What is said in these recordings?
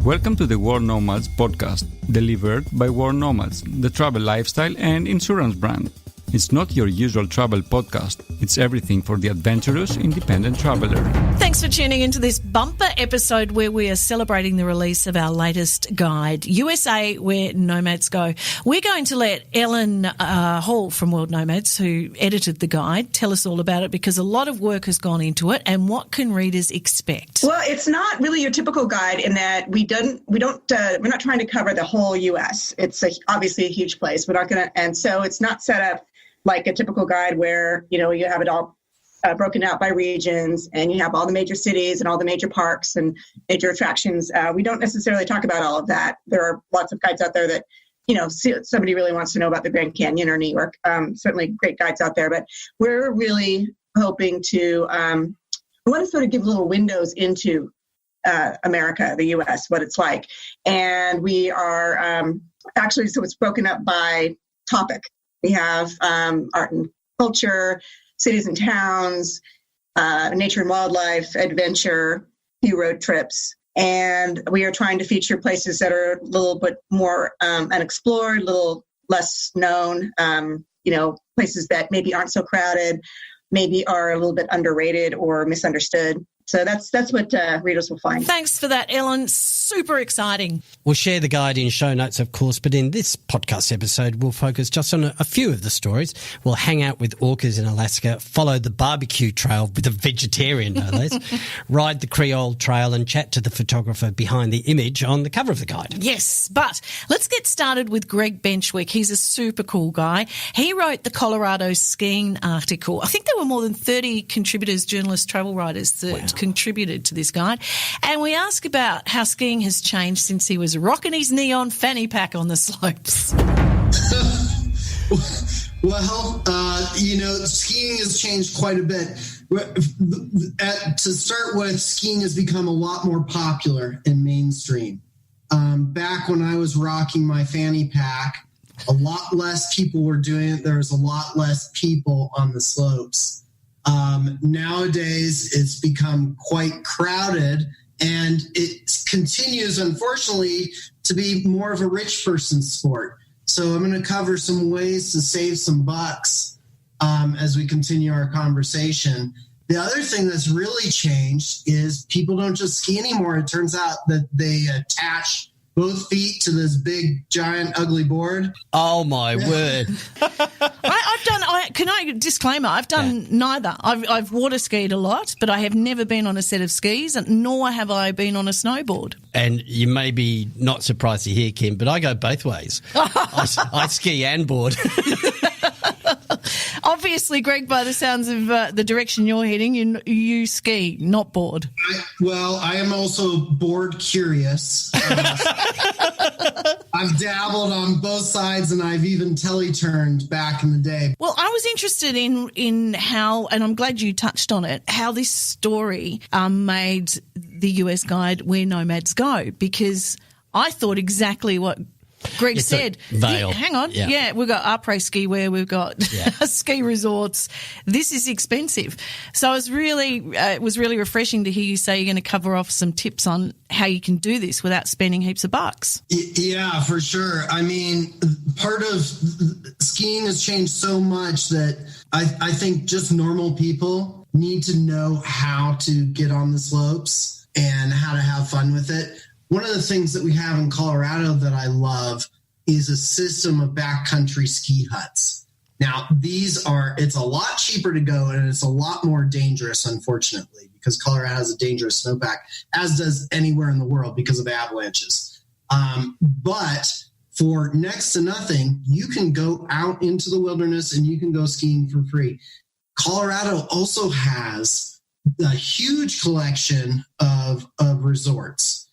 Welcome to the World Nomads Podcast, delivered by World Nomads, the travel lifestyle and insurance brand. It's not your usual travel podcast. It's everything for the adventurous, independent traveler. Thanks for tuning into this bumper episode where we are celebrating the release of our latest guide, USA, Where Nomads Go. We're going to let Ellen Hall from World Nomads, who edited the guide, tell us all about it because a lot of work has gone into it. And what can readers expect? Well, it's not really your typical guide in that we're not trying to cover the whole U.S. It's obviously a huge place. And so it's not set up like a typical guide where, you have it all broken out by regions and you have all the major cities and all the major parks and major attractions. We don't necessarily talk about all of that. There are lots of guides out there that, somebody really wants to know about the Grand Canyon or New York. Certainly great guides out there, but we're really hoping to, we want to sort of give little windows into America, the U.S., what it's like. And we are actually, so it's broken up by topic. We have art and culture, cities and towns, nature and wildlife, adventure, few road trips. And we are trying to feature places that are a little bit more unexplored, a little less known, places that maybe aren't so crowded, maybe are a little bit underrated or misunderstood. So that's what readers will find. Thanks for that, Ellen. Super exciting. We'll share the guide in show notes, of course, but in this podcast episode, we'll focus just on a few of the stories. We'll hang out with orcas in Alaska, follow the barbecue trail with a vegetarian, no less, ride the Creole trail and chat to the photographer behind the image on the cover of the guide. Yes, but let's get started with Greg Benchwork. He's a super cool guy. He wrote the Colorado skiing article. I think there were more than 30 contributors, journalists, travel writers that contributed to this guide. And we ask about how skiing has changed since he was rocking his neon fanny pack on the slopes. Well, skiing has changed quite a bit. To start with, skiing has become a lot more popular and mainstream. Back when I was rocking my fanny pack, a lot less people were doing it. There was a lot less people on the slopes. Nowadays, it's become quite crowded, and it continues, unfortunately, to be more of a rich person's sport. So I'm going to cover some ways to save some bucks as we continue our conversation. The other thing that's really changed is people don't just ski anymore. It turns out that they attach both feet to this big, giant, ugly board. Oh, my word. Disclaimer, I've done neither. I've water skied a lot, but I have never been on a set of skis, nor have I been on a snowboard. And you may be not surprised to hear, Kim, but I go both ways. I ski and board. Obviously, Greg, by the sounds of the direction you're heading, you ski, not board. I am also board curious. I've dabbled on both sides, and I've even tele-turned back in the day. Well, I was interested in how, and I'm glad you touched on it, how this story made the US guide Where Nomads Go, because I thought exactly what Greg said. Veil. Hang on. Yeah, we've got après ski wear, we've got ski resorts. This is expensive. So it was really refreshing to hear you say you're going to cover off some tips on how you can do this without spending heaps of bucks. Yeah, for sure. I mean, part of skiing has changed so much that I think just normal people need to know how to get on the slopes and how to have fun with it. One of the things that we have in Colorado that I love is a system of backcountry ski huts. Now, it's a lot cheaper to go, and it's a lot more dangerous, unfortunately, because Colorado has a dangerous snowpack, as does anywhere in the world because of avalanches. But for next to nothing, you can go out into the wilderness and you can go skiing for free. Colorado also has a huge collection of resorts.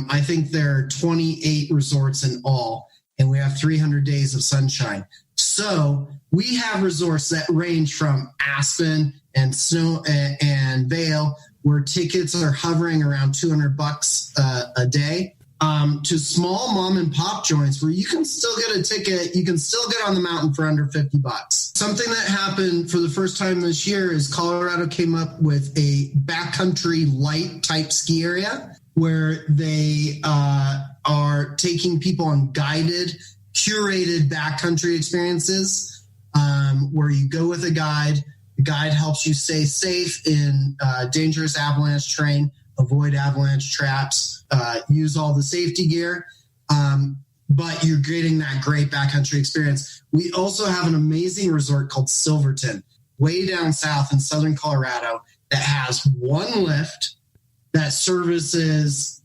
I think there are 28 resorts in all, and we have 300 days of sunshine. So we have resorts that range from Aspen and Snow and Vail, where tickets are hovering around $200 a day, to small mom and pop joints where you can still get a ticket. You can still get on the mountain for under $50. Something that happened for the first time this year is Colorado came up with a backcountry light type ski area. where they are taking people on guided, curated backcountry experiences, where you go with a guide. The guide helps you stay safe in dangerous avalanche terrain, avoid avalanche traps, use all the safety gear, but you're getting that great backcountry experience. We also have an amazing resort called Silverton, way down south in southern Colorado, that has one lift that services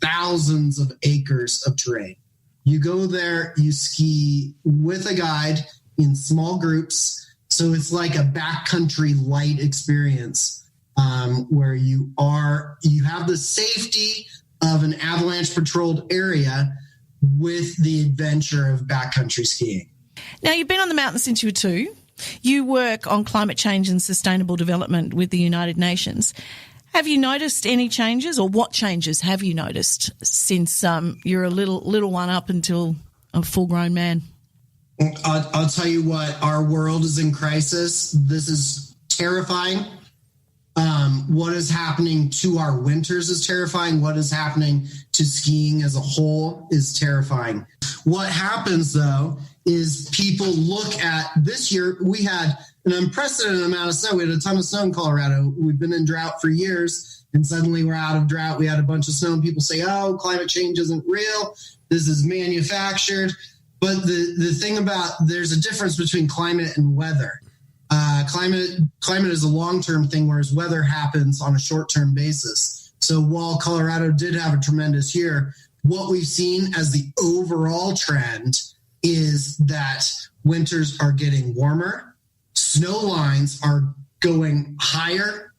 thousands of acres of terrain. You go there, you ski with a guide in small groups. So it's like a backcountry light experience, where you have the safety of an avalanche patrolled area with the adventure of backcountry skiing. Now, you've been on the mountain since you were 2. You work on climate change and sustainable development with the United Nations. Have you noticed any changes, or what changes have you noticed since you're a little one up until a full-grown man? I'll tell you what, our world is in crisis. This is terrifying. What is happening to our winters is terrifying. What is happening to skiing as a whole is terrifying. What happens, though, is people look at this year. We had an unprecedented amount of snow. We had a ton of snow in Colorado. We've been in drought for years, and suddenly we're out of drought. We had a bunch of snow, and people say, oh, climate change isn't real. This is manufactured. But the thing about, there's a difference between climate and weather. Climate is a long-term thing, whereas weather happens on a short-term basis. So while Colorado did have a tremendous year, what we've seen as the overall trend is that winters are getting warmer, snow lines are going higher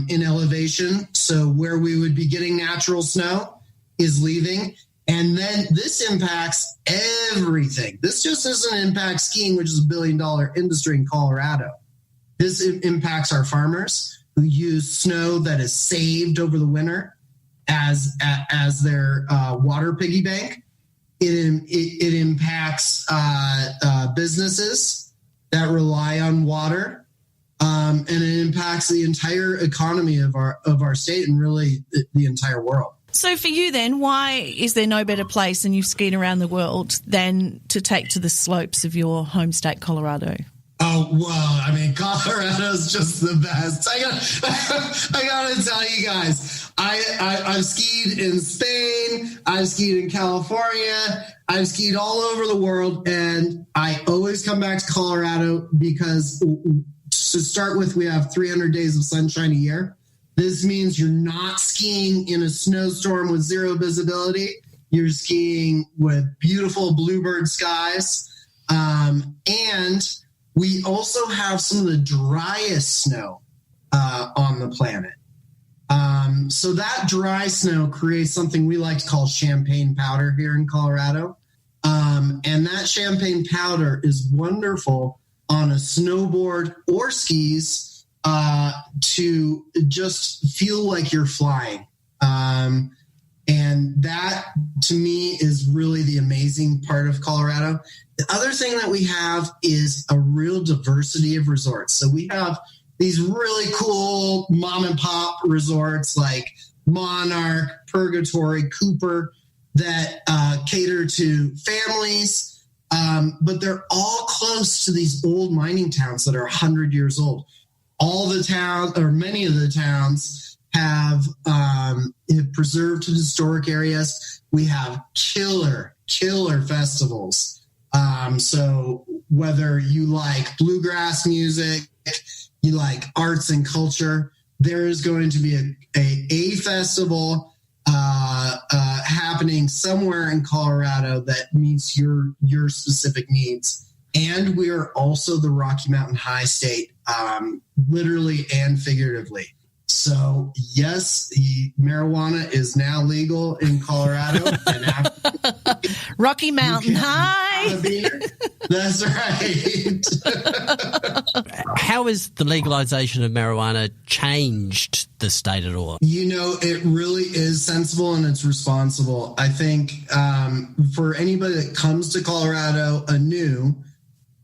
in elevation. So where we would be getting natural snow is leaving. And then this impacts everything. This just doesn't impact skiing, which is a $1 billion industry in Colorado. This impacts our farmers who use snow that is saved over the winter as their water piggy bank. It impacts businesses that rely on water, and it impacts the entire economy of our state and really the entire world. So for you then, why is there no better place, and you've skied around the world, than to take to the slopes of your home state, Colorado? Oh, well, I mean, Colorado's just the best. I gotta tell you guys, I've skied in Spain, I've skied in California, I've skied all over the world, and I always come back to Colorado because, to start with, we have 300 days of sunshine a year. This means you're not skiing in a snowstorm with zero visibility. You're skiing with beautiful bluebird skies. And we also have some of the driest snow on the planet. So that dry snow creates something we like to call champagne powder here in Colorado. And that champagne powder is wonderful on a snowboard or skis to just feel like you're flying. And that, to me, is really the amazing part of Colorado. The other thing that we have is a real diversity of resorts. So we have these really cool mom and pop resorts like Monarch, Purgatory, Cooper, that cater to families, but they're all close to these old mining towns that are 100 years old. All the towns, or many of the towns, have preserved historic areas. We have killer festivals. So whether you like bluegrass music, you like arts and culture, there is going to be a festival happening somewhere in Colorado that meets your specific needs. And we are also the Rocky Mountain High State, literally and figuratively. So, yes, the marijuana is now legal in Colorado. And Rocky Mountain High. That's right. How has the legalization of marijuana changed the state at all? You know, it really is sensible and it's responsible. I think for anybody that comes to Colorado anew,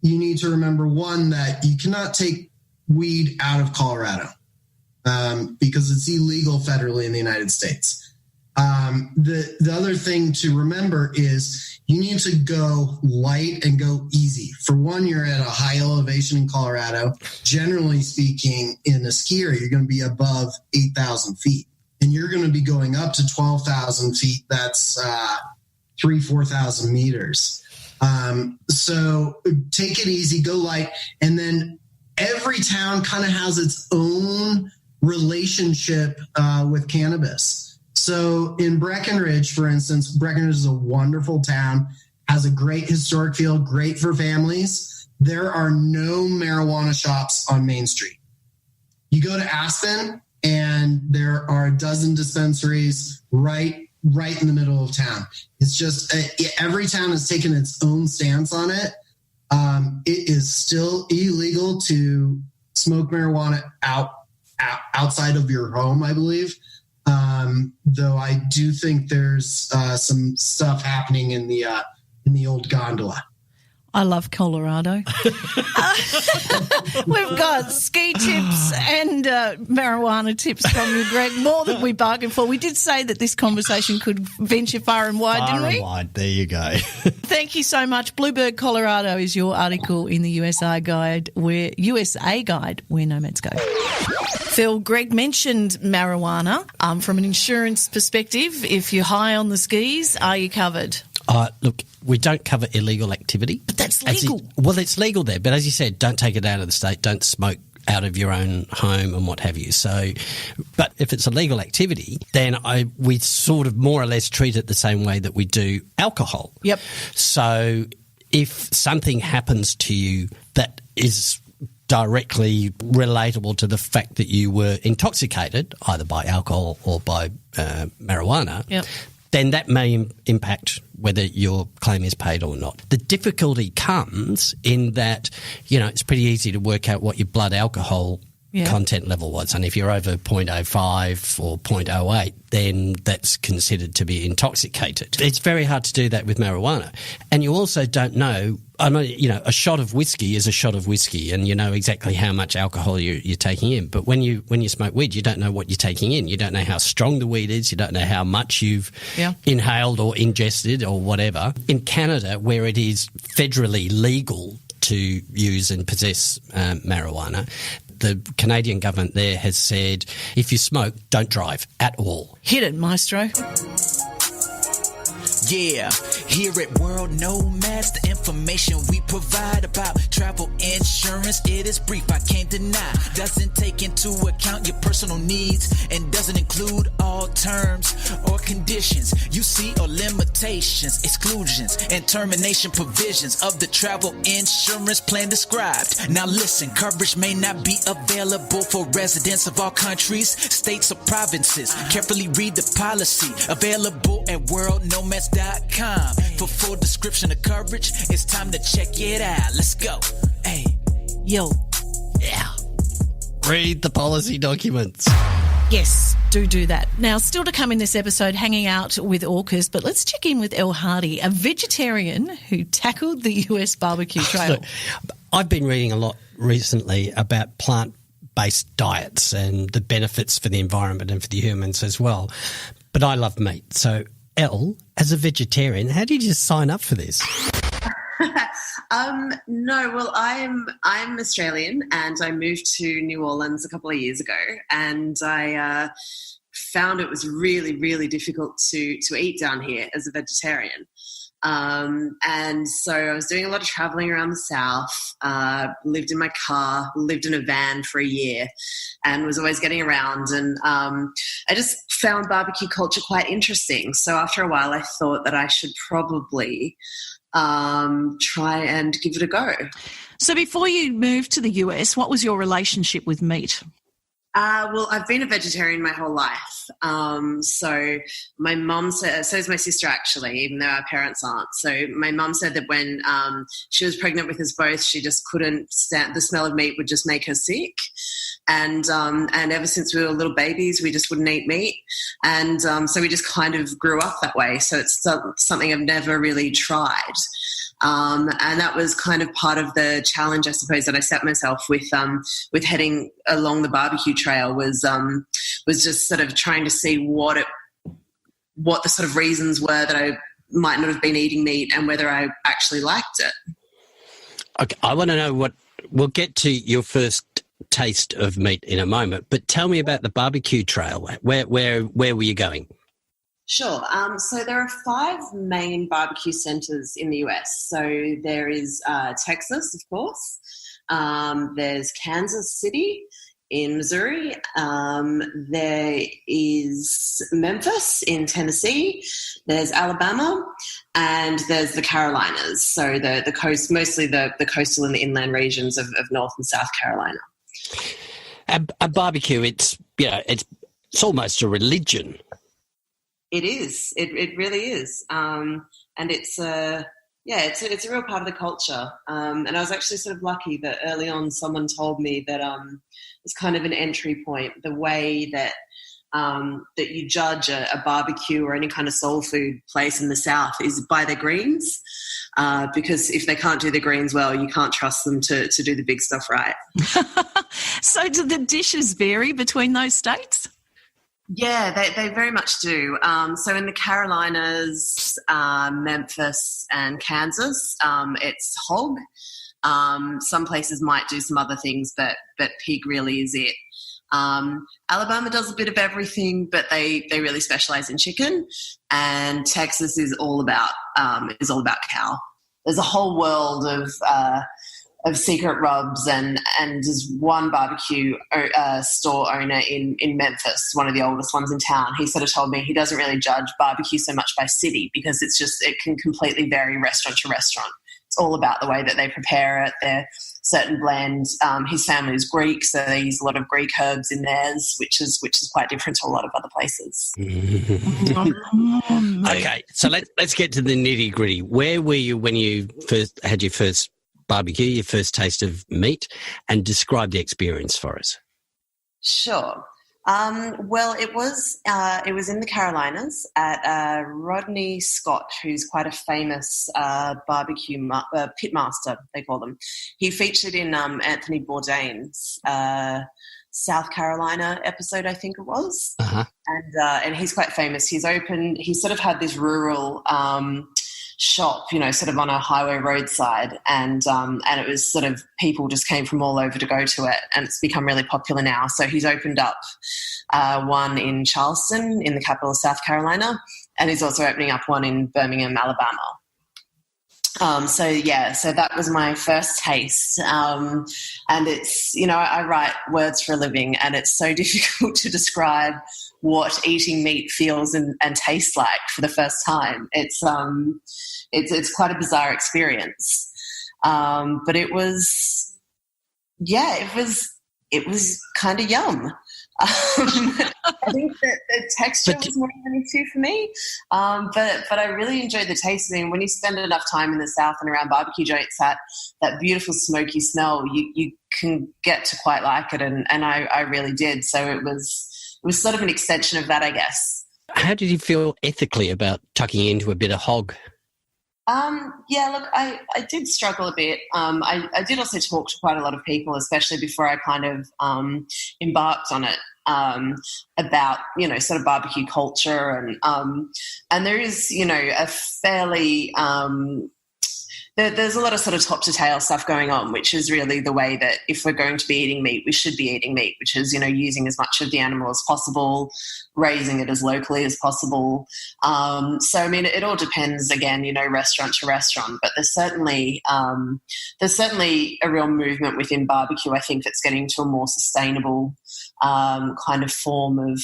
you need to remember, one, that you cannot take weed out of Colorado. because it's illegal federally in the United States. The other thing to remember is you need to go light and go easy. For one, you're at a high elevation in Colorado. Generally speaking, in a skier, you're going to be above 8,000 feet. And you're going to be going up to 12,000 feet. That's 4,000 meters. So take it easy, go light. And then every town kind of has its own relationship with cannabis. So in Breckenridge, for instance, Breckenridge is a wonderful town, has a great historic feel, great for families. There are no marijuana shops on Main Street. You go to Aspen, and there are a dozen dispensaries right in the middle of town. It's just every town has taken its own stance on it. It is still illegal to smoke marijuana outside of your home, I believe. Though I do think there's some stuff happening in the old gondola. I love Colorado. We've got ski tips and marijuana tips from you, Greg, more than we bargained for. We did say that this conversation could venture far and wide, didn't we? Far and wide, there you go. Thank you so much. Bluebird, Colorado is your article in the USA Guide, where Nomads Go. Phil, Greg mentioned marijuana. From an insurance perspective, if you're high on the skis, are you covered? Look, we don't cover illegal activity. But that's legal. It's legal there. But as you said, don't take it out of the state. Don't smoke out of your own home and what have you. So, but if it's a legal activity, then we sort of more or less treat it the same way that we do alcohol. Yep. So if something happens to you that is directly relatable to the fact that you were intoxicated, either by alcohol or by marijuana, yep, then that may impact whether your claim is paid or not. The difficulty comes in that, it's pretty easy to work out what your blood alcohol content level was. And if you're over 0.05 or 0.08, then that's considered to be intoxicated. It's very hard to do that with marijuana. And you also don't know, a shot of whiskey is a shot of whiskey, and you know exactly how much alcohol you're taking in. But when you smoke weed, you don't know what you're taking in. You don't know how strong the weed is. You don't know how much you've inhaled or ingested or whatever. In Canada, where it is federally legal to use and possess marijuana, the Canadian government there has said, if you smoke, don't drive at all. Hit it, maestro. Yeah, here at World Nomads, the information we provide about travel insurance, it is brief, I can't deny. Doesn't take into account your personal needs and doesn't include all terms or conditions you see or limitations, exclusions, and termination provisions of the travel insurance plan described. Now listen, coverage may not be available for residents of all countries, states, or provinces. Carefully read the policy available at worldnomads.com. For full description of coverage, it's time to check it out. Let's go. Hey, yo, yeah. Read the policy documents. Yes, do that. Now, still to come in this episode, hanging out with orcas, but let's check in with Elle Hardy, a vegetarian who tackled the US barbecue trail. Look, I've been reading a lot recently about plant-based diets and the benefits for the environment and for the humans as well. But I love meat. So, Elle, as a vegetarian, how did you sign up for this? No, well, I'm Australian, and I moved to New Orleans a couple of years ago, and I found it was really, really difficult to eat down here as a vegetarian. And so I was doing a lot of traveling around the South, lived in my car, lived in a van for a year, and was always getting around. And I just found barbecue culture quite interesting. So after a while, I thought that I should probably try and give it a go. So before you moved to the US, what was your relationship with meat? Well, I've been a vegetarian my whole life. So my mum said, so is my sister actually, even though our parents aren't. So my mum said that when she was pregnant with us both, she just couldn't stand, the smell of meat would just make her sick. And ever since we were little babies, we just wouldn't eat meat. And so we just kind of grew up that way. So it's something I've never really tried. And that was kind of part of the challenge, I suppose, that I set myself with heading along the barbecue trail was just sort of trying to see what the sort of reasons were that I might not have been eating meat and whether I actually liked it. Okay, I want to know we'll get to your first taste of meat in a moment, but tell me about the barbecue trail. Where were you going? Sure. So there are 5 main barbecue centers in the US. So there is Texas, of course. There's Kansas City in Missouri. There is Memphis in Tennessee. There's Alabama, and there's the Carolinas. So the coast, mostly the coastal and the inland regions of North and South Carolina. A barbecue, it's almost a religion. It is. It really is. And it's a real part of the culture. And I was actually sort of lucky that early on someone told me that it's kind of an entry point. The way that that you judge a barbecue or any kind of soul food place in the South is by their greens. Because if they can't do the greens well, you can't trust them to do the big stuff right. So do the dishes vary between those states? Yeah, they very much do. So in the Carolinas, Memphis and Kansas, it's hog. Some places might do some other things, but pig really is it. Alabama does a bit of everything, but they really specialize in chicken. And Texas is all about cow. There's a whole world of secret rubs, and there's one barbecue store owner in Memphis, one of the oldest ones in town. He sort of told me he doesn't really judge barbecue so much by city because it can completely vary restaurant to restaurant. It's all about the way that they prepare it. They're certain blends. His family is Greek, so they use a lot of Greek herbs in theirs, which is quite different to a lot of other places. Okay, so let's get to the nitty gritty. Where were you when you first had your first barbecue, your first taste of meat, and describe the experience for us? Sure. Well, it was in the Carolinas at Rodney Scott, who's quite a famous barbecue pitmaster, they call them. He featured in Anthony Bourdain's South Carolina episode, I think it was. Uh-huh. And he's quite famous. He sort of had this rural shop, sort of on a highway roadside, and it was sort of people just came from all over to go to it, and it's become really popular now. So he's opened up one in Charleston, in the capital of South Carolina, and he's also opening up one in Birmingham, Alabama. So that was my first taste. And it's, I write words for a living, and it's so difficult to describe what eating meat feels and tastes like for the first time. It's quite a bizarre experience. But it was kind of yum. I think that the texture was more than an issue for me, but I really enjoyed the taste. I mean, when you spend enough time in the South and around barbecue joints, that beautiful smoky smell, you can get to quite like it, and I really did. So it was sort of an extension of that, I guess. How did you feel ethically about tucking into a bit of hog? I did struggle a bit. I did also talk to quite a lot of people, especially before I kind of embarked on it, about, sort of barbecue culture. And there is, a fairly there's a lot of sort of top to tail stuff going on, which is really the way that if we're going to be eating meat, we should be eating meat, which is, using as much of the animal as possible, raising it as locally as possible. So, I mean, it all depends, again, restaurant to restaurant, but there's certainly a real movement within barbecue, I think, that's getting to a more sustainable kind of form of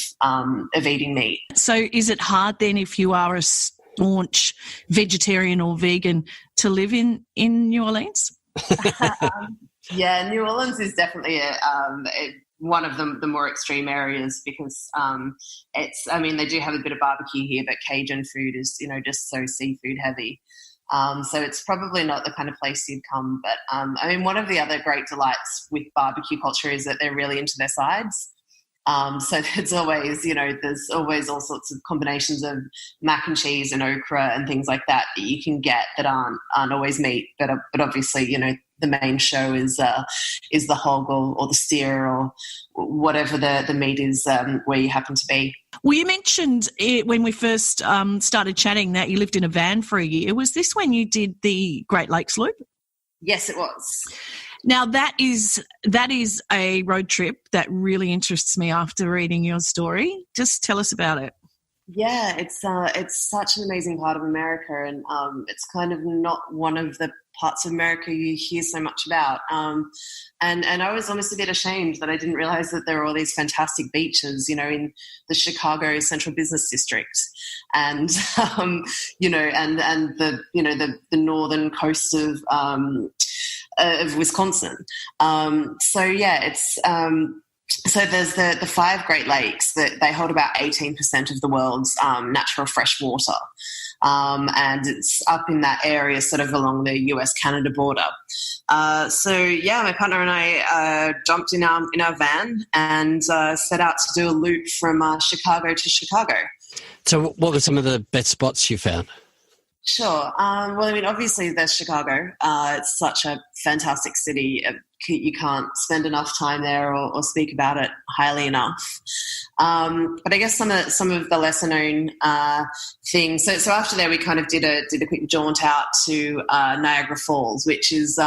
eating meat. So is it hard then, if you are a staunch vegetarian or vegan, to live in New Orleans? Yeah, New Orleans is definitely one of the more extreme areas because they do have a bit of barbecue here, but Cajun food is, just so seafood heavy. So it's probably not the kind of place you'd come. But, I mean, one of the other great delights with barbecue culture is that they're really into their sides. So there's always, there's always all sorts of combinations of mac and cheese and okra and things like that you can get that aren't always meat. But obviously, the main show is the hog or the steer or whatever the meat is where you happen to be. Well, you mentioned when we first started chatting that you lived in a van for a year. Was this when you did the Great Lakes Loop? Yes, it was. Now, that is a road trip that really interests me after reading your story. Just tell us about it. Yeah, it's such an amazing part of America, and it's kind of not one of the parts of America you hear so much about. And I was almost a bit ashamed that I didn't realize that there were all these fantastic beaches, in the Chicago Central Business District, and and the northern coast of Wisconsin. So there's the 5 Great Lakes that they hold about 18% of the world's natural fresh water. And it's up in that area sort of along the US-Canada border. My partner and I jumped in our van and set out to do a loop from Chicago to Chicago. So what were some of the best spots you found? Sure. Obviously there's Chicago. It's such a fantastic city. You can't spend enough time there or speak about it highly enough. But I guess some of the lesser known things. So after there, we kind of did a quick jaunt out to Niagara Falls, which is,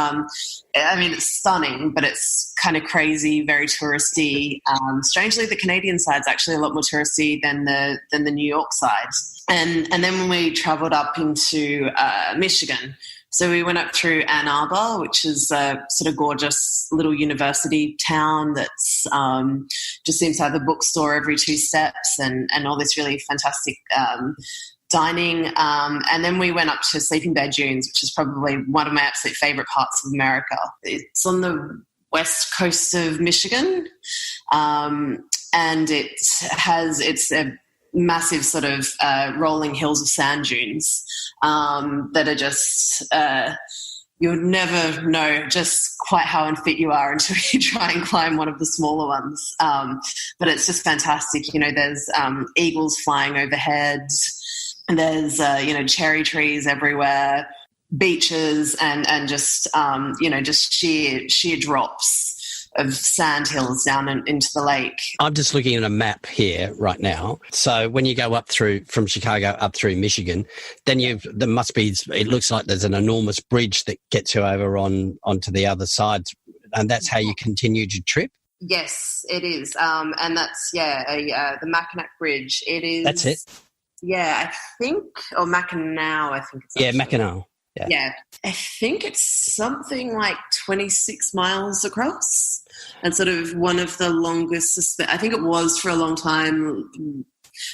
it's stunning, but it's kind of crazy, very touristy. Strangely, the Canadian side's actually a lot more touristy than the New York side. And then when we travelled up into Michigan. So we went up through Ann Arbor, which is a sort of gorgeous little university town that's just seems to have a bookstore every 2 steps and all this really fantastic dining. And then we went up to Sleeping Bear Dunes, which is probably one of my absolute favourite parts of America. It's on the west coast of Michigan, and it's a massive sort of rolling hills of sand dunes that are just you would never know just quite how unfit you are until you try and climb one of the smaller ones. But it's just fantastic. There's eagles flying overhead. There's cherry trees everywhere, beaches, and just just sheer drops of sand hills down into the lake. I'm just looking at a map here right now. So when you go from Chicago up through Michigan, then it looks like there's an enormous bridge that gets you over onto the other side. And that's how you continued your trip? Yes, it is. And that's, the Mackinac Bridge. It is. That's it? Yeah, I think, or Mackinac, I think it's. Yeah, Mackinac. Yeah, I think it's something like 26 miles across and sort of one of the longest, I think it was for a long time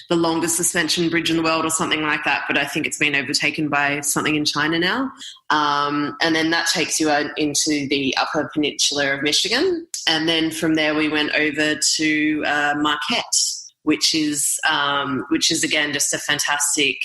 the longest suspension bridge in the world or something like that, but I think it's been overtaken by something in China now. And then that takes you into the Upper Peninsula of Michigan. And then from there we went over to Marquette, which is again just a fantastic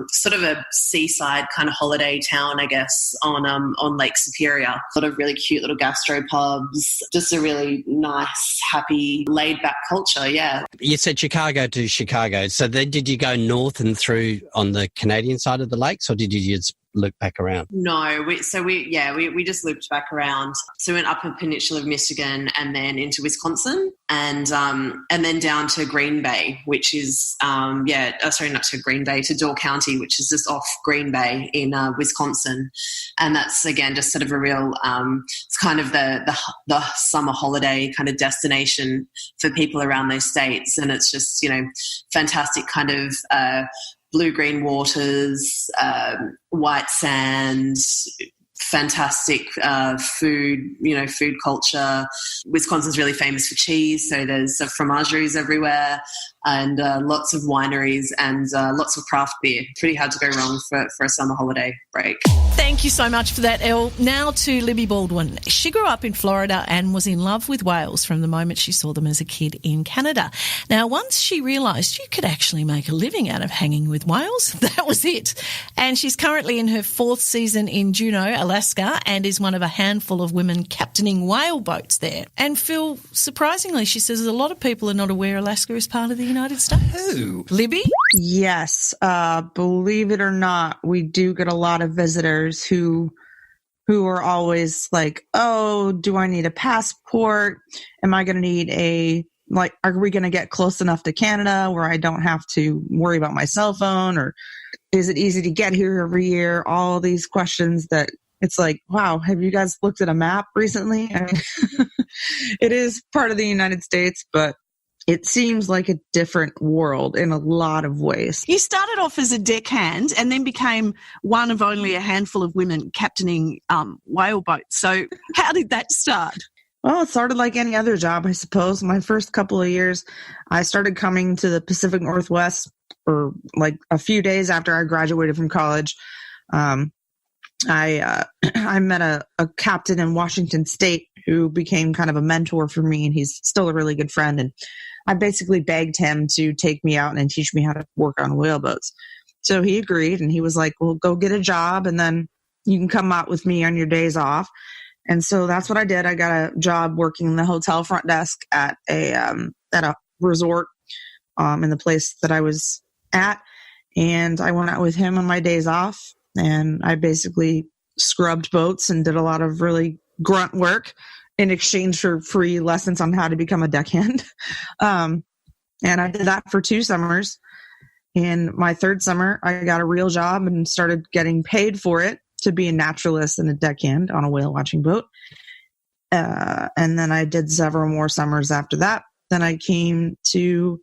sort of a seaside kind of holiday town, I guess, on Lake Superior. A lot of really cute little gastropubs, just a really nice, happy, laid-back culture. Yeah. You said Chicago to Chicago. So then, did you go north and through on the Canadian side of the lakes, or did you just loop back around? No, we just looped back around. So we went up a peninsula of Michigan and then into Wisconsin and then down to Green Bay, which is not to Green Bay, to Door County, which is just off Green Bay in Wisconsin. And that's again just sort of a real it's kind of the summer holiday kind of destination for people around those states, and it's just fantastic kind of blue-green waters, white sand, fantastic food, food culture. Wisconsin's really famous for cheese, so there's fromageries everywhere. and lots of wineries and lots of craft beer. Pretty hard to go wrong for a summer holiday break. Thank you so much for that, Elle. Now to Libby Baldwin. She grew up in Florida and was in love with whales from the moment she saw them as a kid in Canada. Now, once she realised you could actually make a living out of hanging with whales, that was it. And she's currently in her 4th season in Juneau, Alaska, and is one of a handful of women captaining whale boats there. And Phil, surprisingly, she says a lot of people are not aware Alaska is part of the United States. Who? Libby? Yes. Believe it or not, we do get a lot of visitors who are always like, oh, do I need a passport? Am I going to need are we going to get close enough to Canada where I don't have to worry about my cell phone? Or is it easy to get here every year? All these questions that it's like, wow, have you guys looked at a map recently? I mean, it is part of the United States, but it seems like a different world in a lot of ways. You started off as a deckhand and then became one of only a handful of women captaining whale boats. So how did that start? Well, it started like any other job, I suppose. My first couple of years, I started coming to the Pacific Northwest for like a few days after I graduated from college. I met a captain in Washington State who became kind of a mentor for me, and he's still a really good friend. And I basically begged him to take me out and teach me how to work on whaleboats. So he agreed, and he was like, well, go get a job, and then you can come out with me on your days off. And so that's what I did. I got a job working the hotel front desk at a resort in the place that I was at. And I went out with him on my days off, and I basically scrubbed boats and did a lot of really grunt work in exchange for free lessons on how to become a deckhand. And I did that for 2 summers. In my 3rd summer, I got a real job and started getting paid for it to be a naturalist and a deckhand on a whale watching boat. And then I did several more summers after that. Then I came to,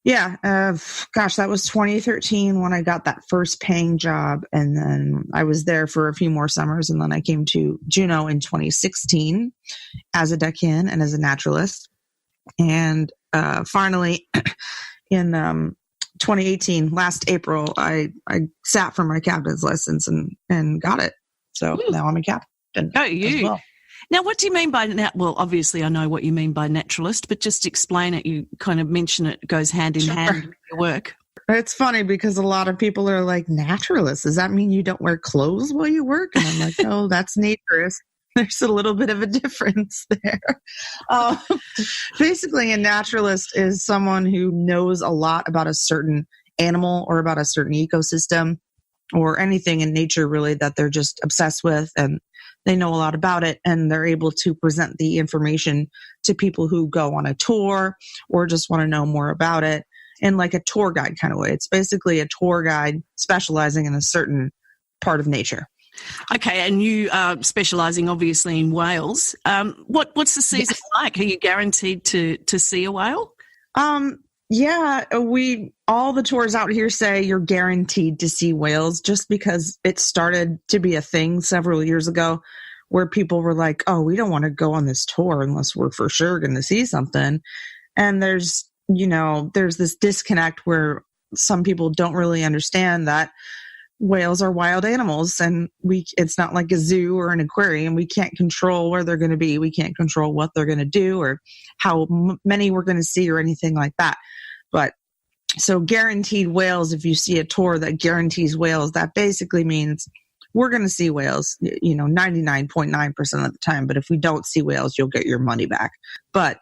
that was 2013 when I got that first paying job. And then I was there for a few more summers. And then I came to Juneau in 2016 as a deckhand and as a naturalist. And finally, in 2018, last April, I sat for my captain's license and got it. So now I'm a captain. Oh, you. As well. Now, what do you mean by well, obviously I know what you mean by naturalist, but just explain it. You kind of mention it goes hand in hand with your work. It's funny because a lot of people are like, naturalist, does that mean you don't wear clothes while you work? And I'm like, no, that's naturist. There's a little bit of a difference there. Basically, a naturalist is someone who knows a lot about a certain animal or about a certain ecosystem or anything in nature, really, that they're just obsessed with, and they know a lot about it, and they're able to present the information to people who go on a tour or just want to know more about it in like a tour guide kind of way. It's basically a tour guide specializing in a certain part of nature. Okay, and you are specialising obviously in whales. What's the season like? Are you guaranteed to see a whale? Yeah, all the tours out here say you're guaranteed to see whales, just because it started to be a thing several years ago where people were like, oh, we don't want to go on this tour unless we're for sure going to see something. And there's this disconnect where some people don't really understand that whales are wild animals, and it's not like a zoo or an aquarium. We can't control where they're going to be. We can't control what they're going to do or how many we're going to see or anything like that. But so guaranteed whales, if you see a tour that guarantees whales, that basically means we're going to see whales, 99.9% of the time. But if we don't see whales, you'll get your money back. But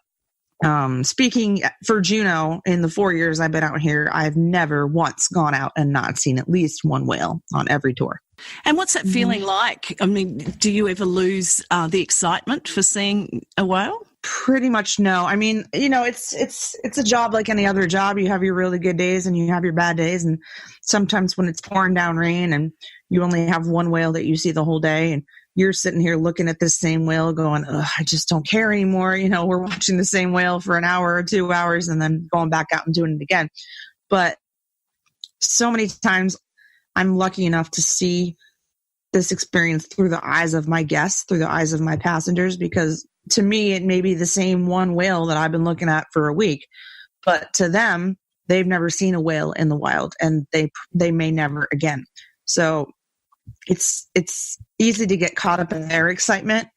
speaking for Juneau, in the 4 years I've been out here, I've never once gone out and not seen at least one whale on every tour. And what's that feeling like? I mean, do you ever lose the excitement for seeing a whale? Pretty much no. I mean, it's a job like any other job. You have your really good days and you have your bad days. And sometimes when it's pouring down rain and you only have one whale that you see the whole day, and you're sitting here looking at this same whale going, I just don't care anymore. We're watching the same whale for an hour or 2 hours and then going back out and doing it again. But so many times I'm lucky enough to see this experience through the eyes of my guests, through the eyes of my passengers, because to me, it may be the same one whale that I've been looking at for a week, but to them, they've never seen a whale in the wild, and they may never again. So it's easy to get caught up in their excitement.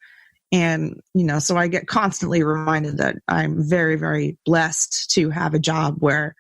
And, so I get constantly reminded that I'm very, very blessed to have a job where,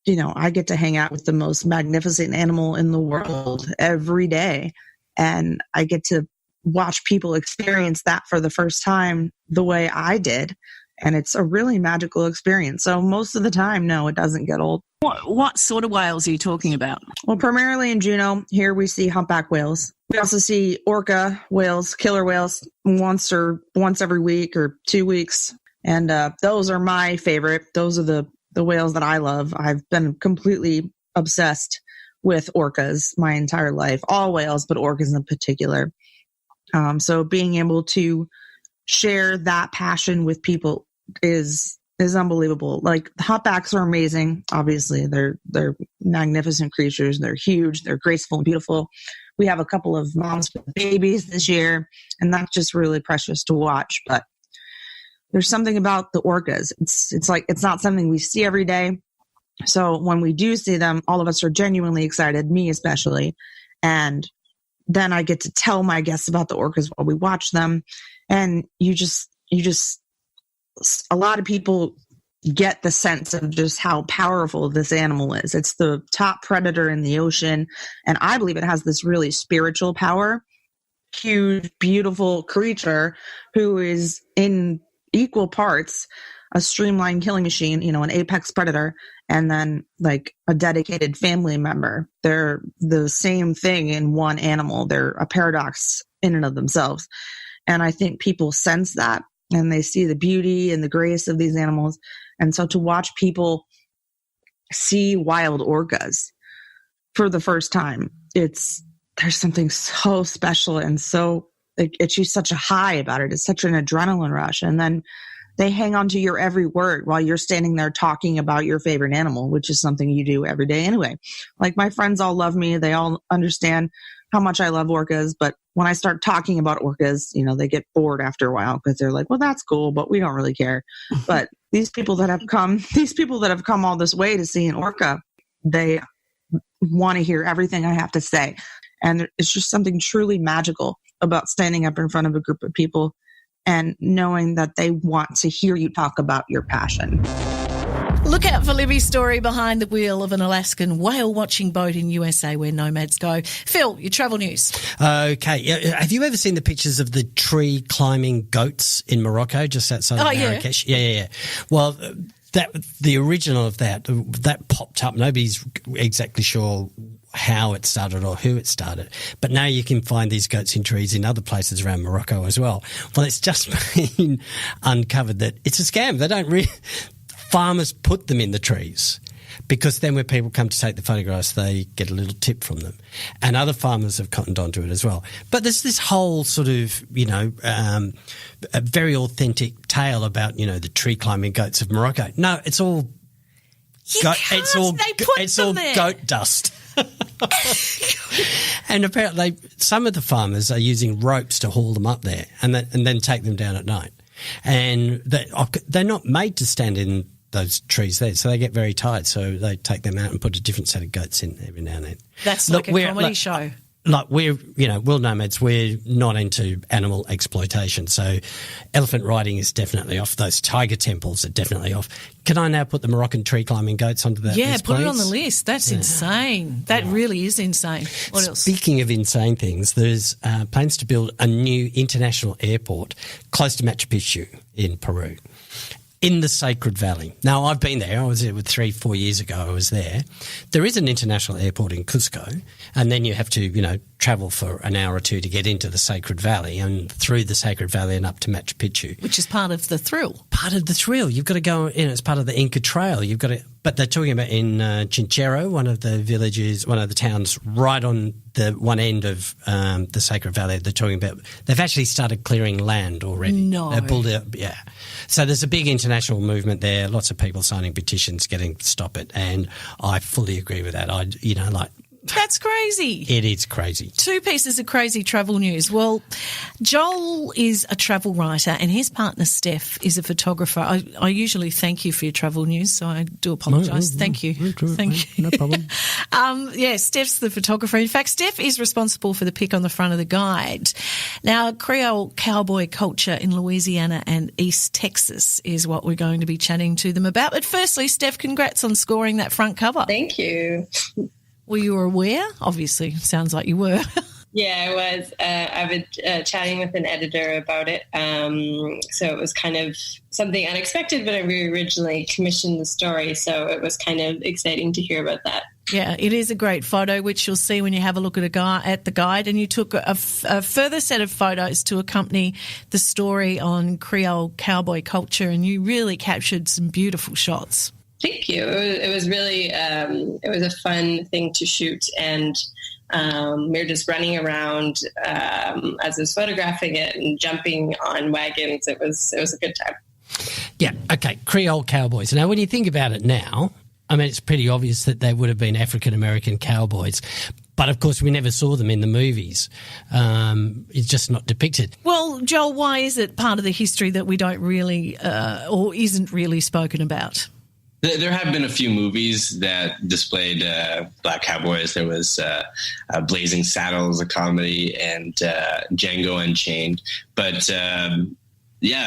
I get to hang out with the most magnificent animal in the world every day. And I get to watch people experience that for the first time the way I did. And it's a really magical experience. So most of the time, no, it doesn't get old. What sort of whales are you talking about? Well, primarily in Juneau, here we see humpback whales. We also see orca whales, killer whales, once every week or 2 weeks. And those are my favorite. Those are the whales that I love. I've been completely obsessed with orcas my entire life. All whales, but orcas in particular. So being able to share that passion with people is unbelievable. Like, the humpbacks are amazing. Obviously, they're magnificent creatures. They're huge. They're graceful and beautiful. We have a couple of moms with babies this year, and that's just really precious to watch. But there's something about the orcas. It's not something we see every day. So when we do see them, all of us are genuinely excited, me especially. And then I get to tell my guests about the orcas while we watch them. And you just a lot of people get the sense of just how powerful this animal is. It's the top predator in the ocean. And I believe it has this really spiritual power. Huge, beautiful creature who is in equal parts a streamlined killing machine, an apex predator, and then like a dedicated family member. They're the same thing in one animal. They're a paradox in and of themselves. And I think people sense that, and they see the beauty and the grace of these animals. And so to watch people see wild orcas for the first time, there's something so special, and so it's just such a high about it. It's such an adrenaline rush. And then they hang on to your every word while you're standing there talking about your favorite animal, which is something you do every day anyway. Like, my friends all love me. They all understand how much I love orcas. But when I start talking about orcas, they get bored after a while because they're like, well, that's cool, but we don't really care. But these people that have come all this way to see an orca, they want to hear everything I have to say. And it's just something truly magical about standing up in front of a group of people and knowing that they want to hear you talk about your passion. Look out for Libby's story behind the wheel of an Alaskan whale watching boat in USA where nomads go. Phil, your travel news. Okay. Have you ever seen the pictures of the tree climbing goats in Morocco, just outside of Marrakesh? Yeah. Well, the original of that popped up. Nobody's exactly sure how it started or who it started. But now you can find these goats in trees in other places around Morocco as well. Well, it's just been uncovered that it's a scam. They don't farmers put them in the trees, because then when people come to take the photographs, they get a little tip from them. And other farmers have cottoned onto it as well. But there's this whole sort of, a very authentic tale about, the tree climbing goats of Morocco. No, it's all goat dust. And apparently some of the farmers are using ropes to haul them up there and then take them down at night. And they're not made to stand in those trees there, so they get very tired. So they take them out and put a different set of goats in every now and then. That's like a comedy show. Like, we're, World Nomads, we're not into animal exploitation. So elephant riding is definitely off. Those tiger temples are definitely off. Can I now put the Moroccan tree climbing goats onto that list, Yeah, put please? it on the list. That's insane. That really is insane. What else? Speaking of insane things, there's plans to build a new international airport close to Machu Picchu in Peru, in the Sacred Valley. Now, I've been there. I was there 3-4 years ago. I was there. There is an international airport in Cusco, and then you have to, travel for an hour or two to get into the Sacred Valley and through the Sacred Valley and up to Machu Picchu. Which is part of the thrill. Part of the thrill. You've got to go in. It's part of the Inca Trail. You've got to. But they're talking about in Chinchero, one of the villages, one of the towns right on the one end of the Sacred Valley. They're talking about they've actually started clearing land already. No. They pulled it, yeah. So there's a big international movement there. Lots of people signing petitions, getting to stop it, and I fully agree with that. That's crazy. It is crazy. 2 pieces of crazy travel news. Well, Joel is a travel writer and his partner Steph is a photographer. I usually thank you for your travel news, so I do apologise. Thank you. Thank you. No problem. Steph's the photographer. In fact, Steph is responsible for the pic on the front of the guide. Now, Creole cowboy culture in Louisiana and East Texas is what we're going to be chatting to them about. But firstly, Steph, congrats on scoring that front cover. Thank you. Were you aware? Obviously, sounds like you were. Yeah, I was. I was chatting with an editor about it. So it was kind of something unexpected, but I originally commissioned the story. So it was kind of exciting to hear about that. Yeah, it is a great photo, which you'll see when you have a look at the guide. And you took a further set of photos to accompany the story on Creole cowboy culture, and you really captured some beautiful shots. Thank you. It was really, it was a fun thing to shoot, and we were just running around as I was photographing it and jumping on wagons. It was a good time. Yeah. Okay. Creole cowboys. Now, when you think about it now, I mean, it's pretty obvious that they would have been African-American cowboys. But, of course, we never saw them in the movies. It's just not depicted. Well, Joel, why is it part of the history that we don't really or isn't really spoken about? There have been a few movies that displayed black cowboys. There was Blazing Saddles, a comedy, and Django Unchained. But,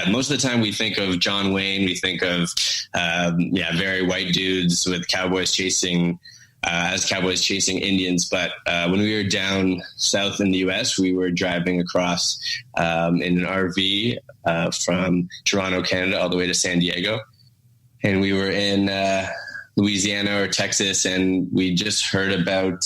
most of the time we think of John Wayne. We think of, very white dudes with cowboys chasing Indians. But when we were down south in the U.S., we were driving across in an RV from Toronto, Canada, all the way to San Diego. And we were in Louisiana or Texas, and we just heard about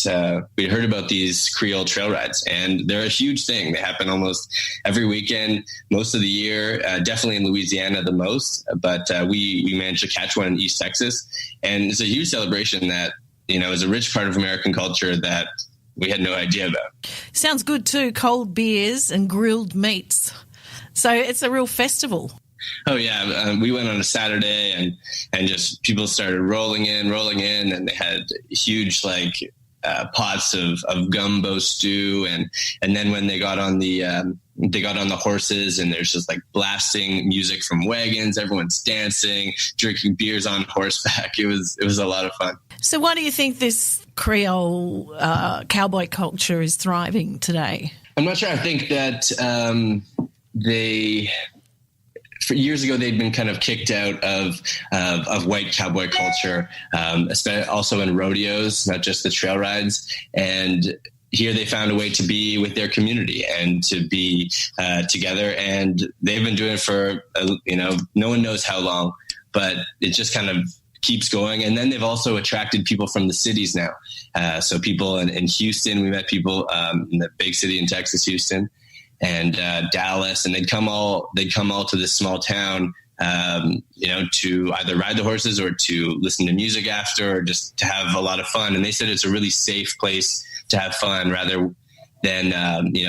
these Creole trail rides, and they're a huge thing. They happen almost every weekend, most of the year. Definitely in Louisiana the most, but we managed to catch one in East Texas, and it's a huge celebration that is a rich part of American culture that we had no idea about. Sounds good too. Cold beers and grilled meats, so it's a real festival. Oh yeah, we went on a Saturday and just people started rolling in, and they had huge pots of gumbo stew, and then when they got on the horses, and there's just blasting music from wagons, everyone's dancing, drinking beers on horseback. It was a lot of fun. So why do you think this Creole cowboy culture is thriving today? I'm not sure. I think that for years ago, they'd been kind of kicked out of white cowboy culture, especially also in rodeos, not just the trail rides. And here they found a way to be with their community and to be together. And they've been doing it for, no one knows how long, but it just kind of keeps going. And then they've also attracted people from the cities now. So people in Houston, we met people in the big city in Texas, Houston, and Dallas, and they'd come all to this small town, to either ride the horses or to listen to music after, or just to have a lot of fun. And they said it's a really safe place to have fun, rather than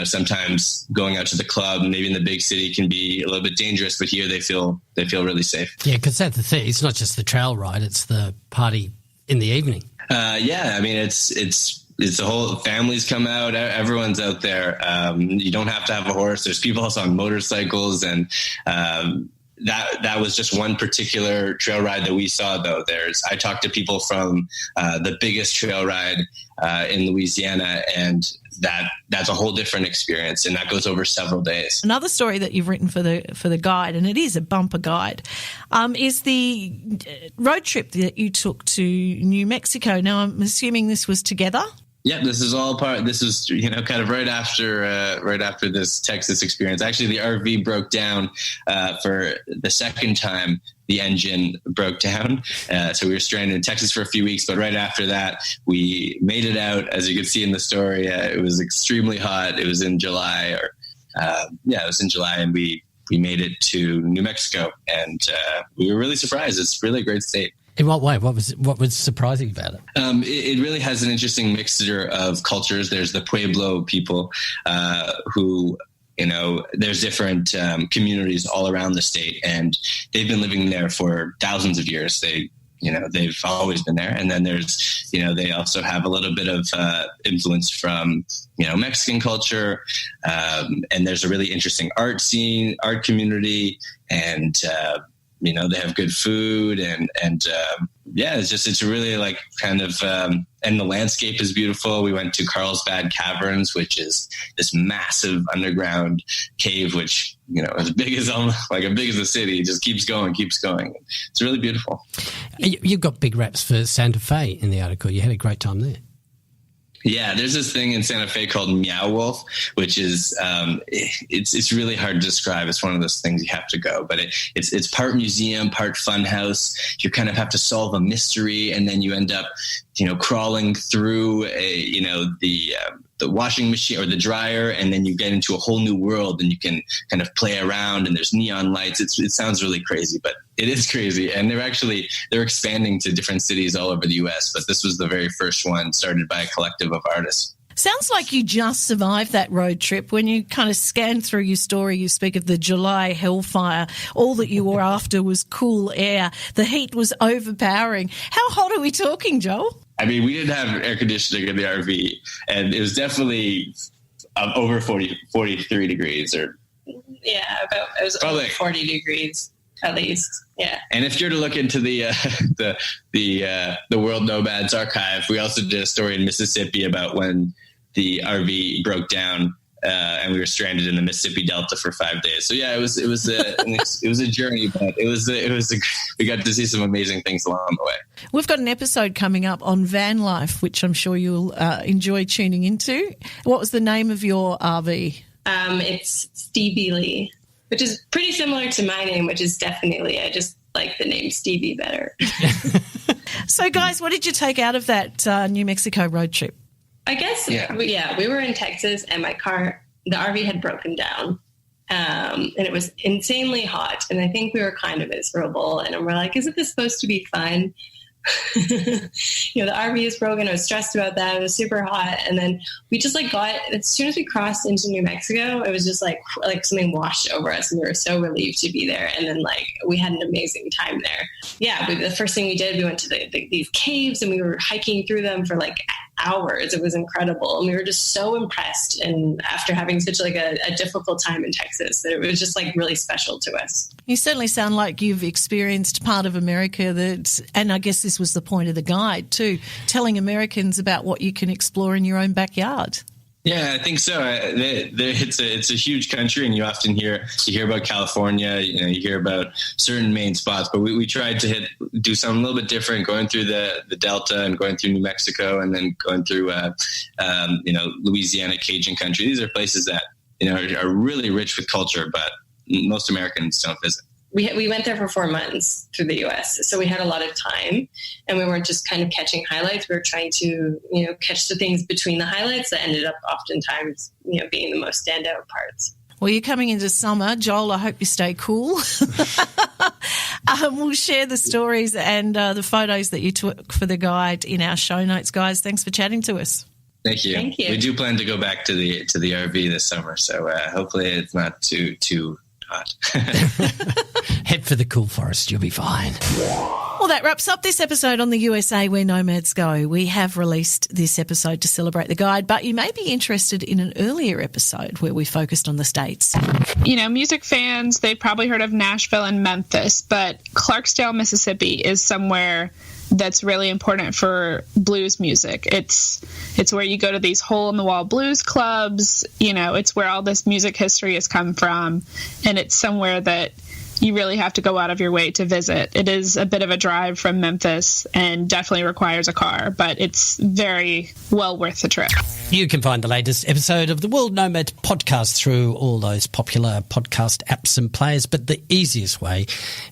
sometimes going out to the club. Maybe in the big city can be a little bit dangerous, but here they feel really safe. Yeah, because that's the thing. It's not just the trail ride; it's the party in the evening. I mean, it's the whole families come out. Everyone's out there. You don't have to have a horse. There's people also on motorcycles, and that was just one particular trail ride that we saw. Though I talked to people from the biggest trail ride in Louisiana, and that's a whole different experience, and that goes over several days. Another story that you've written for the guide, and it is a bumper guide, is the road trip that you took to New Mexico. Now, I'm assuming this was together. Yeah, this is all part. This is kind of right after this Texas experience. Actually, the RV broke down for the second time. The engine broke down, so we were stranded in Texas for a few weeks. But right after that, we made it out. As you can see in the story, it was extremely hot. It was in July, it was in July, and we made it to New Mexico, and we were really surprised. It's really a great state. In what way? What was surprising about it? It really has an interesting mixture of cultures. There's the Pueblo people who, there's different communities all around the state, and they've been living there for thousands of years. they've always been there. And then there's, they also have a little bit of influence from, Mexican culture. And there's a really interesting art scene, art community, and, they have good food and it's really like kind of, and the landscape is beautiful. We went to Carlsbad Caverns, which is this massive underground cave, which, as big as the city, just keeps going. It's really beautiful. You've got big raps for Santa Fe in the article. You had a great time there. Yeah, there's this thing in Santa Fe called Meow Wolf, which is it's really hard to describe. It's one of those things you have to go, but it's part museum, part fun house. You kind of have to solve a mystery, and then you end up, crawling through the washing machine or the dryer, and then you get into a whole new world, and you can kind of play around, and there's neon lights. It sounds really crazy, but it is crazy. And they're expanding to different cities all over the U.S., but this was the very first one started by a collective of artists. Sounds like you just survived that road trip. When you kind of scan through your story, you speak of the July hellfire. All that you were after was cool air. The heat was overpowering. How hot are we talking, Joel? I mean, we didn't have air conditioning in the RV, and it was definitely over 43 degrees. It was probably over 40 degrees at least. Yeah. And if you're to look into the World Nomads archive, we also did a story in Mississippi about when the RV broke down and we were stranded in the Mississippi Delta for 5 days. So yeah, it was a journey, but we got to see some amazing things along the way. We've got an episode coming up on van life, which I'm sure you'll enjoy tuning into. What was the name of your RV? It's Stevie Lee, which is pretty similar to my name, which is definitely, I just like the name Stevie better. So guys, what did you take out of that New Mexico road trip? I guess, we were in Texas, and the RV had broken down, and it was insanely hot, and I think we were kind of miserable, and we're like, isn't this supposed to be fun? The RV is broken. I was stressed about that. It was super hot, and then we just got, as soon as we crossed into New Mexico, it was just like something washed over us, and we were so relieved to be there. And then we had an amazing time there. Yeah, the first thing we did, we went to these caves, and we were hiking through them for hours. It was incredible, and we were just so impressed. And after having such a difficult time in Texas, that it was just really special to us. You certainly sound like you've experienced part of America and I guess this was the point of the guide too, telling Americans about what you can explore in your own backyard. Yeah, I think so. It's a huge country, and you often hear about California. You hear about certain main spots, but we tried to do something a little bit different, going through the Delta and going through New Mexico, and then going through Louisiana, Cajun country. These are places that are really rich with culture, but most Americans don't visit. We went there for 4 months through the U.S., so we had a lot of time, and we weren't just kind of catching highlights. We were trying to, catch the things between the highlights that ended up oftentimes, being the most standout parts. Well, you're coming into summer. Joel, I hope you stay cool. We'll share the stories and the photos that you took for the guide in our show notes, guys. Thanks for chatting to us. Thank you. Thank you. We do plan to go back to the RV this summer, so hopefully it's not too hot. Head for the cool forest, you'll be fine. Well, that wraps up this episode on the USA Where Nomads Go. We have released this episode to celebrate the guide, but you may be interested in an earlier episode where we focused on the States. Music fans, they've probably heard of Nashville and Memphis, but Clarksdale, Mississippi is somewhere that's really important for blues music. It's where you go to these hole-in-the-wall blues clubs. It's where all this music history has come from, and it's somewhere that you really have to go out of your way to visit. It is a bit of a drive from Memphis and definitely requires a car, but it's very well worth the trip. You can find the latest episode of the World Nomads Podcast through all those popular podcast apps and players, but the easiest way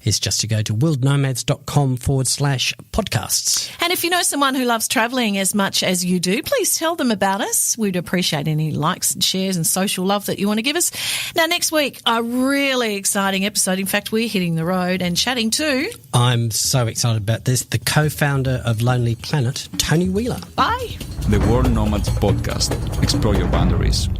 is just to go to worldnomads.com/podcasts. And if you know someone who loves travelling as much as you do, please tell them about us. We'd appreciate any likes and shares and social love that you want to give us. Now, next week, a really exciting episode. In fact, we're hitting the road and chatting to... I'm so excited about this. The co-founder of Lonely Planet, Tony Wheeler. Bye. The World Nomads Podcast. Explore your boundaries.